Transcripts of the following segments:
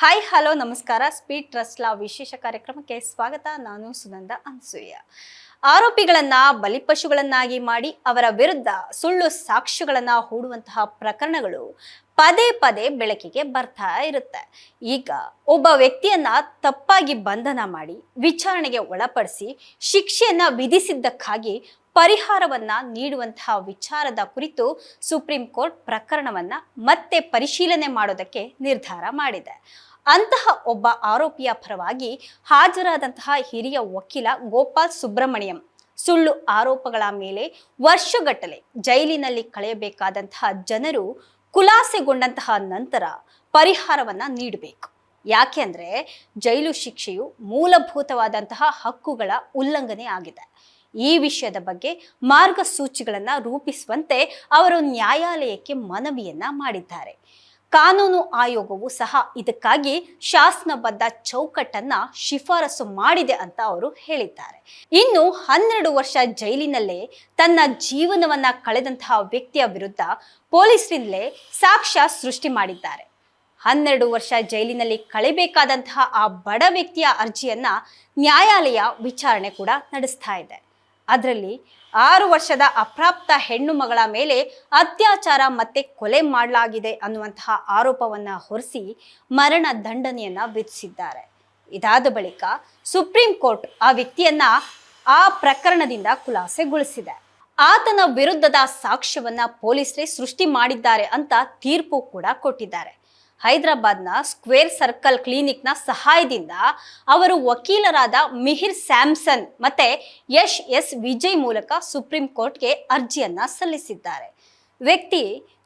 Hi hello ನಮಸ್ಕಾರ. Speed trust ಲಾ ವಿಶೇಷ ಕಾರ್ಯಕ್ರಮಕ್ಕೆ ಸ್ವಾಗತ. ನಾನು ಸುನಂದ ಅನ್ಸೂಯ. ಆರೋಪಿಗಳನ್ನ ಬಲಿಪಶುಗಳನ್ನಾಗಿ ಮಾಡಿ ಅವರ ವಿರುದ್ಧ ಸುಳ್ಳು ಸಾಕ್ಷ್ಯಗಳನ್ನ ಹೂಡುವಂತಹ ಪ್ರಕರಣಗಳು ಪದೇ ಪದೇ ಬೆಳಕಿಗೆ ಬರ್ತಾ ಇರುತ್ತೆ. ಈಗ ಒಬ್ಬ ವ್ಯಕ್ತಿಯನ್ನ ತಪ್ಪಾಗಿ ಬಂಧನ ಮಾಡಿ ವಿಚಾರಣೆಗೆ ಒಳಪಡಿಸಿ ಶಿಕ್ಷೆಯನ್ನ ವಿಧಿಸಿದ್ದಕ್ಕಾಗಿ ಪರಿಹಾರವನ್ನ ನೀಡುವಂತಹ ವಿಚಾರದ ಕುರಿತು ಸುಪ್ರೀಂ ಕೋರ್ಟ್ ಪ್ರಕರಣವನ್ನ ಮತ್ತೆ ಪರಿಶೀಲನೆ ಮಾಡೋದಕ್ಕೆ ನಿರ್ಧಾರ ಮಾಡಿದೆ. ಅಂತಹ ಒಬ್ಬ ಆರೋಪಿಯ ಪರವಾಗಿ ಹಾಜರಾದಂತಹ ಹಿರಿಯ ವಕೀಲ ಗೋಪಾಲ್ ಸುಬ್ರಮಣಿಯಂ ಸುಳ್ಳು ಆರೋಪಗಳ ಮೇಲೆ ವರ್ಷಗಟ್ಟಲೆ ಜೈಲಿನಲ್ಲಿ ಕಳೆಯಬೇಕಾದಂತಹ ಜನರು ಖುಲಾಸೆಗೊಂಡಂತಹ ನಂತರ ಪರಿಹಾರವನ್ನ ನೀಡಬೇಕು. ಯಾಕೆ ಅಂದ್ರೆ ಜೈಲು ಶಿಕ್ಷೆಯು ಮೂಲಭೂತವಾದಂತಹ ಹಕ್ಕುಗಳ ಉಲ್ಲಂಘನೆ ಆಗಿದೆ. ಈ ವಿಷಯದ ಬಗ್ಗೆ ಮಾರ್ಗಸೂಚಿಗಳನ್ನ ರೂಪಿಸುವಂತೆ ಅವರು ನ್ಯಾಯಾಲಯಕ್ಕೆ ಮನವಿಯನ್ನ ಮಾಡಿದ್ದಾರೆ. ಕಾನೂನು ಆಯೋಗವು ಸಹ ಇದಕ್ಕಾಗಿ ಶಾಸನಬದ್ಧ ಚೌಕಟ್ಟನ್ನ ಶಿಫಾರಸು ಮಾಡಿದೆ ಅಂತ ಅವರು ಹೇಳಿದ್ದಾರೆ. ಇನ್ನು 12 ವರ್ಷ ಜೈಲಿನಲ್ಲೇ ತನ್ನ ಜೀವನವನ್ನ ಕಳೆದಂತಹ ವ್ಯಕ್ತಿಯ ವಿರುದ್ಧ ಪೊಲೀಸರಿಂದಲೇ ಸಾಕ್ಷ್ಯ ಸೃಷ್ಟಿ ಮಾಡಿದ್ದಾರೆ. 12 ವರ್ಷ ಜೈಲಿನಲ್ಲಿ ಕಳೆಬೇಕಾದಂತಹ ಆ ಬಡ ವ್ಯಕ್ತಿಯ ಅರ್ಜಿಯನ್ನ ನ್ಯಾಯಾಲಯ ವಿಚಾರಣೆ ಕೂಡ ನಡೆಸ್ತಾ ಇದೆ. ಅದರಲ್ಲಿ 6 ವರ್ಷದ ಅಪ್ರಾಪ್ತ ಹೆಣ್ಣು ಮಗಳ ಮೇಲೆ ಅತ್ಯಾಚಾರ ಮತ್ತೆ ಕೊಲೆ ಮಾಡಲಾಗಿದೆ ಅನ್ನುವಂತಹ ಆರೋಪವನ್ನ ಹೊರಿಸಿ ಮರಣ ದಂಡನೆಯನ್ನ ವಿಧಿಸಿದ್ದಾರೆ. ಇದಾದ ಬಳಿಕ ಸುಪ್ರೀಂ ಕೋರ್ಟ್ ಆ ವ್ಯಕ್ತಿಯನ್ನ ಆ ಪ್ರಕರಣದಿಂದ ಖುಲಾಸೆಗೊಳಿಸಿದೆ. ಆತನ ವಿರುದ್ಧದ ಸಾಕ್ಷ್ಯವನ್ನ ಪೊಲೀಸರೇ ಸೃಷ್ಟಿ ಮಾಡಿದ್ದಾರೆ ಅಂತ ತೀರ್ಪು ಕೂಡ ಕೊಟ್ಟಿದ್ದಾರೆ. ಹೈದರಾಬಾದ್ನ ಸ್ಕ್ವೇರ್ ಸರ್ಕಲ್ ಕ್ಲಿನಿಕ್ನ ಸಹಾಯದಿಂದ ಅವರು ವಕೀಲರಾದ ಮಿಹಿರ್ ಸ್ಯಾಮ್ಸನ್ ಮತ್ತೆ ಎಸ್ ವಿಜಯ್ ಮೂಲಕ ಸುಪ್ರೀಂ ಕೋರ್ಟ್ಗೆ ಅರ್ಜಿಯನ್ನ ಸಲ್ಲಿಸಿದ್ದಾರೆ. ವ್ಯಕ್ತಿ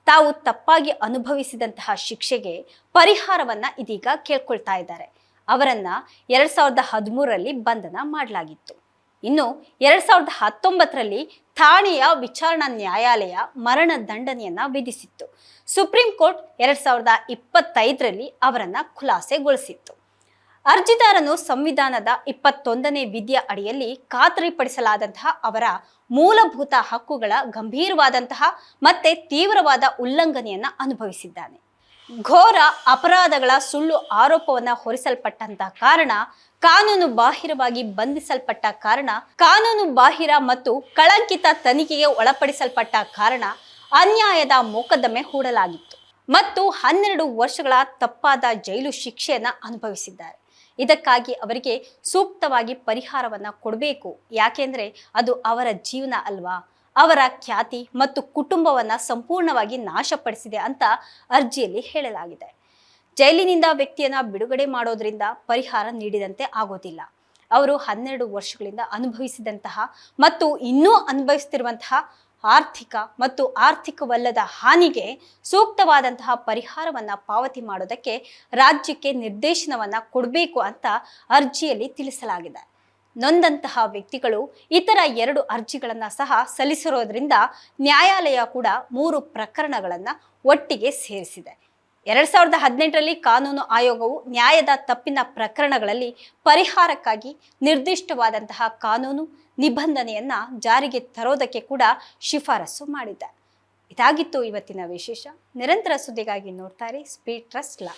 ತಾವು ತಪ್ಪಾಗಿ ಅನುಭವಿಸಿದಂತಹ ಶಿಕ್ಷೆಗೆ ಪರಿಹಾರವನ್ನ ಇದೀಗ ಕೇಳ್ಕೊಳ್ತಾ ಇದ್ದಾರೆ. ಅವರನ್ನ 2013ರಲ್ಲಿ ಬಂಧನ ಮಾಡಲಾಗಿತ್ತು. ಇನ್ನು 2019ರಲ್ಲಿ ಥಾಣೆಯ ವಿಚಾರಣಾ ನ್ಯಾಯಾಲಯ ಮರಣ ದಂಡನೆಯನ್ನ ವಿಧಿಸಿತ್ತು. ಸುಪ್ರೀಂ ಕೋರ್ಟ್ 2025ರಲ್ಲಿ ಅವರನ್ನ ಖುಲಾಸೆಗೊಳಿಸಿತ್ತು. ಅರ್ಜಿದಾರನು ಸಂವಿಧಾನದ 21ನೇ ವಿಧಿಯ ಅಡಿಯಲ್ಲಿ ಖಾತರಿಪಡಿಸಲಾದಂತಹ ಅವರ ಮೂಲಭೂತ ಹಕ್ಕುಗಳ ಗಂಭೀರವಾದಂತಹ ಮತ್ತೆ ತೀವ್ರವಾದ ಉಲ್ಲಂಘನೆಯನ್ನ ಅನುಭವಿಸಿದ್ದಾನೆ. ಘೋರ ಅಪರಾಧಗಳ ಸುಳ್ಳು ಆರೋಪವನ್ನ ಹೊರಿಸಲ್ಪಟ್ಟಂತ ಕಾರಣ, ಕಾನೂನು ಬಾಹಿರವಾಗಿ ಬಂಧಿಸಲ್ಪಟ್ಟ ಕಾರಣ, ಕಾನೂನು ಬಾಹಿರ ಮತ್ತು ಕಳಂಕಿತ ತನಿಖೆಗೆ ಒಳಪಡಿಸಲ್ಪಟ್ಟ ಕಾರಣ ಅನ್ಯಾಯದ ಮೊಕದ್ದಮೆ ಹೂಡಲಾಗಿತ್ತು ಮತ್ತು 12 ವರ್ಷಗಳ ತಪ್ಪಾದ ಜೈಲು ಶಿಕ್ಷೆಯನ್ನ ಅನುಭವಿಸಿದ್ದಾರೆ. ಇದಕ್ಕಾಗಿ ಅವರಿಗೆ ಸೂಕ್ತವಾಗಿ ಪರಿಹಾರವನ್ನ ಕೊಡಬೇಕು. ಯಾಕೆಂದ್ರೆ ಅದು ಅವರ ಜೀವನ ಅಲ್ವಾ, ಅವರ ಖ್ಯಾತಿ ಮತ್ತು ಕುಟುಂಬವನ್ನ ಸಂಪೂರ್ಣವಾಗಿ ನಾಶಪಡಿಸಿದೆ ಅಂತ ಅರ್ಜಿಯಲ್ಲಿ ಹೇಳಲಾಗಿದೆ. ಜೈಲಿನಿಂದ ವ್ಯಕ್ತಿಯನ್ನ ಬಿಡುಗಡೆ ಮಾಡೋದ್ರಿಂದ ಪರಿಹಾರ ನೀಡಿದಂತೆ ಆಗೋದಿಲ್ಲ. ಅವರು 12 ವರ್ಷಗಳಿಂದ ಅನುಭವಿಸಿದಂತಹ ಮತ್ತು ಇನ್ನೂ ಅನುಭವಿಸುತ್ತಿರುವಂತಹ ಆರ್ಥಿಕ ಮತ್ತು ಆರ್ಥಿಕವಲ್ಲದ ಹಾನಿಗೆ ಸೂಕ್ತವಾದಂತಹ ಪರಿಹಾರವನ್ನ ಪಾವತಿ ಮಾಡೋದಕ್ಕೆ ರಾಜ್ಯಕ್ಕೆ ನಿರ್ದೇಶನವನ್ನ ಕೊಡಬೇಕು ಅಂತ ಅರ್ಜಿಯಲ್ಲಿ ತಿಳಿಸಲಾಗಿದೆ. ನೊಂದಂತಹ ವ್ಯಕ್ತಿಗಳು ಇತರ 2 ಅರ್ಜಿಗಳನ್ನ ಸಹ ಸಲ್ಲಿಸಿರೋದ್ರಿಂದ ನ್ಯಾಯಾಲಯ ಕೂಡ 3 ಪ್ರಕರಣಗಳನ್ನ ಒಟ್ಟಿಗೆ ಸೇರಿಸಿದೆ. 2018ರಲ್ಲಿ ಕಾನೂನು ಆಯೋಗವು ನ್ಯಾಯದ ತಪ್ಪಿನ ಪ್ರಕರಣಗಳಲ್ಲಿ ಪರಿಹಾರಕ್ಕಾಗಿ ನಿರ್ದಿಷ್ಟವಾದಂತಹ ಕಾನೂನು ನಿಬಂಧನೆಯನ್ನ ಜಾರಿಗೆ ತರೋದಕ್ಕೆ ಕೂಡ ಶಿಫಾರಸು ಮಾಡಿದೆ. ಇದಾಗಿತ್ತು ಇವತ್ತಿನ ವಿಶೇಷ. ನಿರಂತರ ಸುದ್ದಿಗಾಗಿ ನೋಡ್ತಾ ಇರಿ ಸ್ಪೀಡ್ ಟ್ರಸ್ಟ್ ಲಾ.